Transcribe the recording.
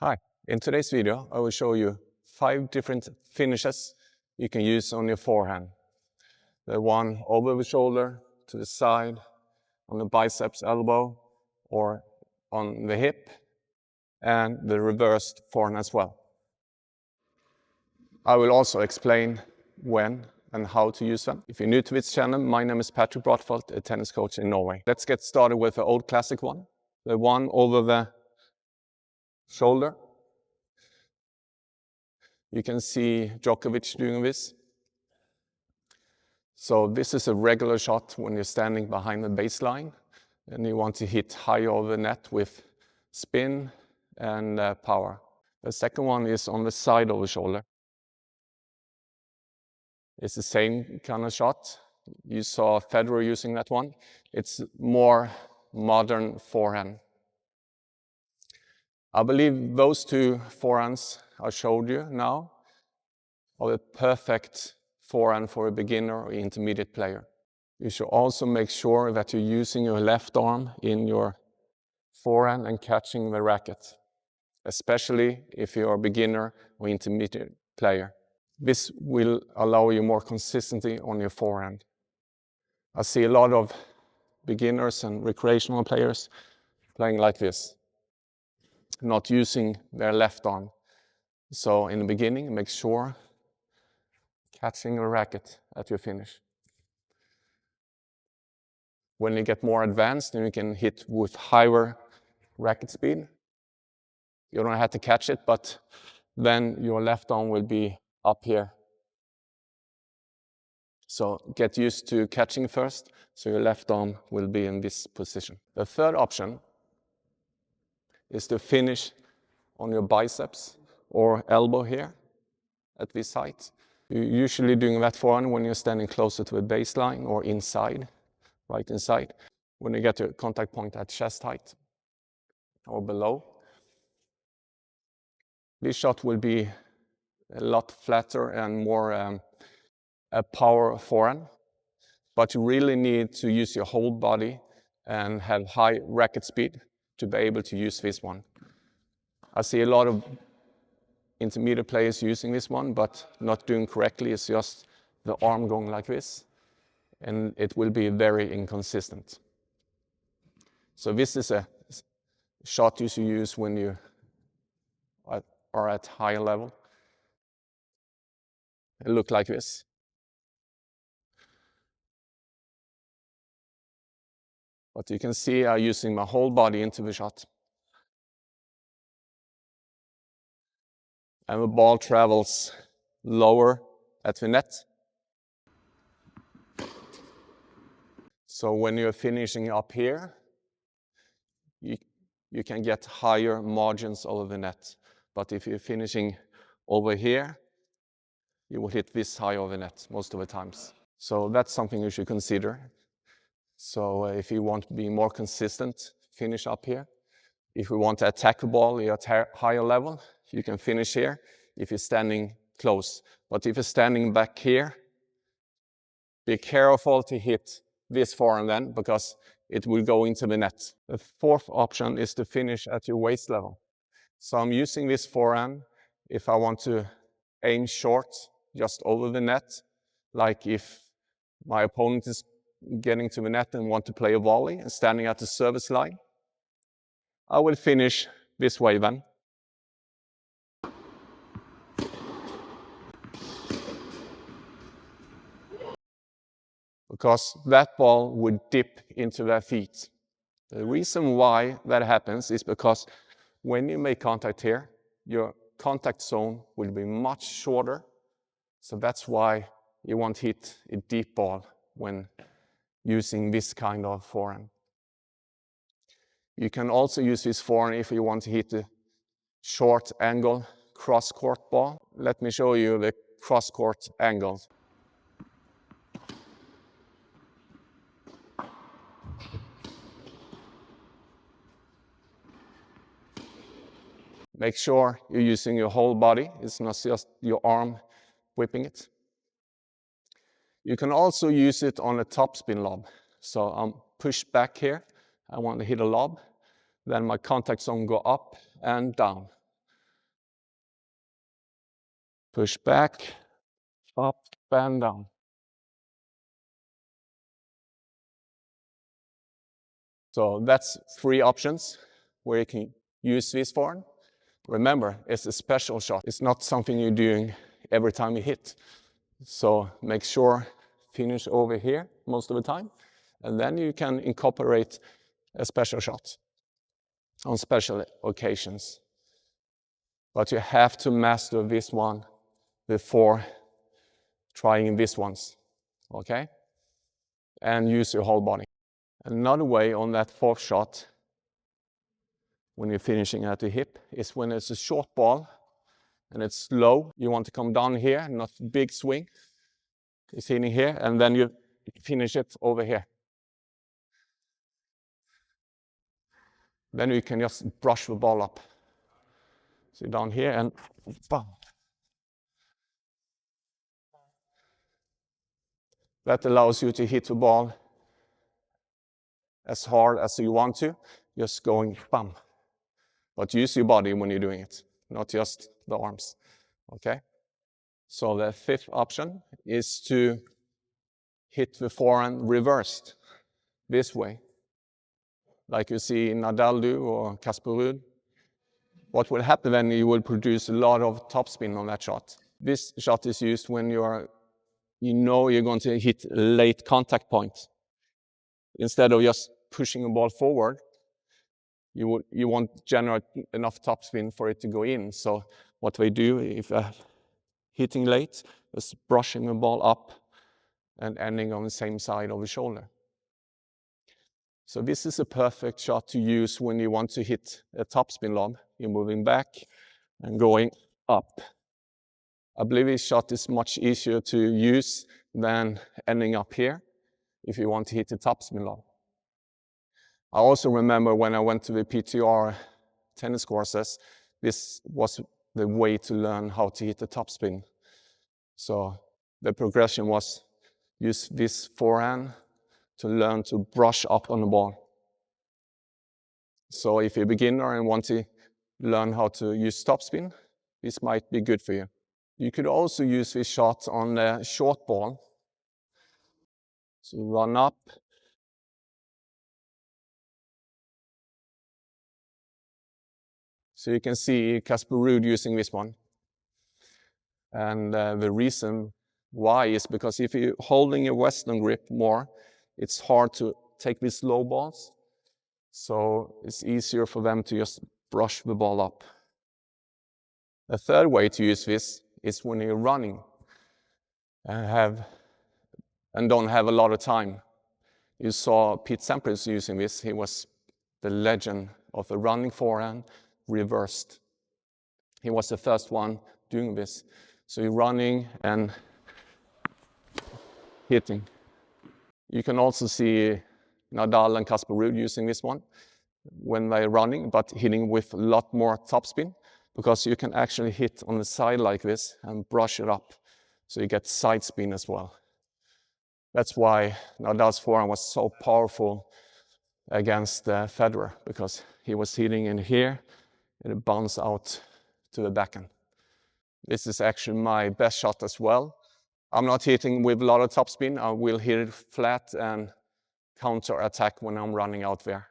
Hi, in today's video I will show you 5 different finishes you can use on your forehand. The one over the shoulder, to the side, on the biceps elbow, or on the hip, and the reversed forehand as well. I will also explain when and how to use them. If you're new to this channel, my name is Patrik Broddfelt, a tennis coach in Norway. Let's get started with the old classic one, the one over the shoulder. You can see Djokovic doing this. So this is a regular shot when you're standing behind the baseline and you want to hit high over the net with spin and power. The second one is on the side of the shoulder. It's the same kind of shot. You saw Federer using that one. It's more modern forehand. I believe those two forehands I showed you now are the perfect forehand for a beginner or intermediate player. You should also make sure that you're using your left arm in your forehand and catching the racket, especially if you're a beginner or intermediate player. This will allow you more consistency on your forehand. I see a lot of beginners and recreational players playing like this, not using their left arm. So in the beginning, make sure catching the racket at your finish. When you get more advanced and you can hit with higher racket speed, you don't have to catch it, but then your left arm will be up here. So get used to catching first, so your left arm will be in this position. The third option is to finish on your biceps or elbow here at this height. You're usually doing that forehand when you're standing closer to the baseline or inside, right inside. When you get to contact point at chest height or below, this shot will be a lot flatter and more a power forehand, but you really need to use your whole body and have high racket speed to be able to use this one. I see a lot of intermediate players using this one, but not doing correctly. It's just the arm going like this, and it will be very inconsistent. So this is a shot you should use when you are at higher level. It looks like this. But you can see I'm using my whole body into the shot. And the ball travels lower at the net. So when you're finishing up here, you can get higher margins over the net. But if you're finishing over here, you will hit this high over the net most of the times. So that's something you should consider. So if you want to be more consistent, finish up here. If you want to attack the ball at a higher level, you can finish here if you're standing close. But if you're standing back here, be careful to hit this forehand then, because it will go into the net. The fourth option is to finish at your waist level. So I'm using this forehand if I want to aim short, just over the net, like if my opponent is getting to the net and want to play a volley and standing at the service line. I will finish this way then. Because that ball would dip into their feet. The reason why that happens is because when you make contact here, your contact zone will be much shorter. So that's why you want to hit a deep ball when using this kind of forehand. You can also use this forehand if you want to hit a short angle cross-court ball. Let me show you the cross-court angle. Make sure you're using your whole body. It's not just your arm whipping it. You can also use it on a topspin lob. So I'm pushed back here. I want to hit a lob. Then my contact zone go up and down. push back, up, bend down. So that's 3 options where you can use this forehand. Remember, it's a special shot. It's not something you're doing every time you hit. So make sure finish over here most of the time, and then you can incorporate a special shot on special occasions. But you have to master this one before trying these ones, okay? And use your whole body. Another way on that 4th shot, when you're finishing at the hip, is when it's a short ball and it's slow. You want to come down here, not big swing. It's hitting here, and then you finish it over here. Then you can just brush the ball up. So down here and bam. That allows you to hit the ball as hard as you want to, just going bam. But use your body when you're doing it, not just the arms, okay? So the 5th option is to hit the forehand reversed this way, like you see Nadal do or Casper Ruud. What will happen then, you will produce a lot of topspin on that shot. This shot is used when you know you're going to hit a late contact point. Instead of just pushing the ball forward, you won't generate enough topspin for it to go in. So what they do, if hitting late, is brushing the ball up and ending on the same side of the shoulder. So this is a perfect shot to use when you want to hit a topspin lob. You're moving back and going up. I believe this shot is much easier to use than ending up here if you want to hit a topspin lob. I also remember when I went to the PTR tennis courses, this was the way to learn how to hit a topspin. So the progression was use this forehand to learn to brush up on the ball. So if you're a beginner and want to learn how to use topspin, this might be good for you. You could also use this shot on a short ball. So run up. So you can see Casper Ruud using this one. And the reason why is because if you're holding a Western grip more, it's hard to take these low balls. So it's easier for them to just brush the ball up. The third way to use this is when you're running and don't have a lot of time. You saw Pete Sampras using this. He was the legend of the running forehand reversed. He was the first one doing this. So you're running and hitting. You can also see Nadal and Casper Ruud using this one when they're running, but hitting with a lot more topspin, because you can actually hit on the side like this and brush it up, so you get side spin as well. That's why Nadal's forehand was so powerful against Federer, because he was hitting in here and it bounced out to the backhand. This is actually my best shot as well. I'm not hitting with a lot of topspin. I will hit it flat and counter attack when I'm running out there.